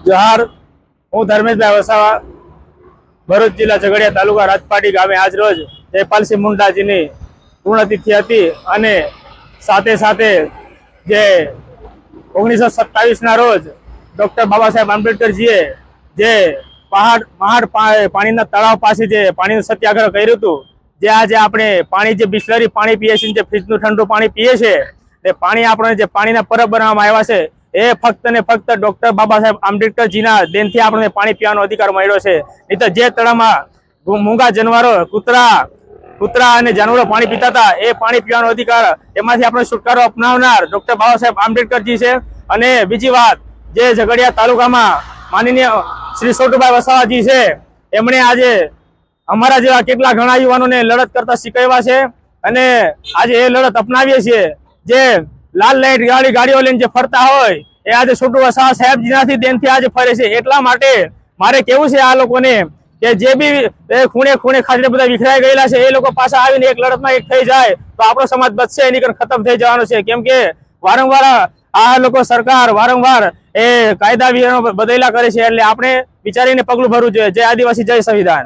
जोहार हूँ धर्मेशभाई वसावा भरूच जिला झगड़िया तालुका રાજપાટી ગામે આજ રોજ જયપાલસિંહ મુંડાજીની પૂર્ણતિથિ હતી અને સાથે સાથે જે 1927 ના રોજ ડોક્ટર બાબા સાહેબ આંબેડકરજીએ જે મહાડ પાણીના તળાવ પાસે જે પાણીનો સત્યાગ્રહ કર્યું હતું, જે આજે આપણે પાણી જે બિસ્લરી પાણી પીએ છીએ, જે ફ્રીજનું ઠંડુ પાણી પીએ છીએ, એ પાણી આપણે જે પાણીના પરબ બનાવવામાં આવ્યા છે એ ફક્ત ને ફક્ત ડોક્ટર બાબા સાહેબ આંબેડકરજીના દેનથી આપણને પાણી પીવાનો અધિકાર મળ્યો છે. નહીં તો જે તળાવમાં મૂંગા જાનવરો કૂતરા અને જાનવરો પાણી પીતા હતા, એ પાણી પીવાનો અધિકાર એમાંથી આપણે છુટકારો અપનાવનાર ડોક્ટર બાબા સાહેબ આંબેડકરજી છે. અને બીજી વાત, જે ઝઘડિયા તાલુકામાં માનનીય શ્રી છોટુભાઈ વસાવાજી છે, એમણે આજે અમારા જેવા કેટલા ઘણા યુવાનોને લડત કરતા શીખવ્યા છે અને આજે એ લડત અપનાવીએ છીએ. જે લાલ લાઈટ ગાડીઓ લઈને જે ફરતા હોય એ આજે છોટુ વસાવા સાહેબજીનાથી દેનથી આજે ફરે છે. એટલા માટે મારે કેવું છે આ લોકોને કે જે બી ખૂણે ખાતરે બધા વિખરાઈ ગયેલા છે, એ લોકો પાછા આવીને એક લડતમાં એક થઈ જાય તો આપણો સમાજ બચશે, એની ખતમ થઈ જવાનો છે. કેમ કે વારંવાર આ લોકો સરકાર વારંવાર એ કાયદા વિધાનો બદલ્યા કરે છે, એટલે આપણે વિચારીને પગલું ભરવું જોઈએ. જય આદિવાસી, જય સંવિધાન.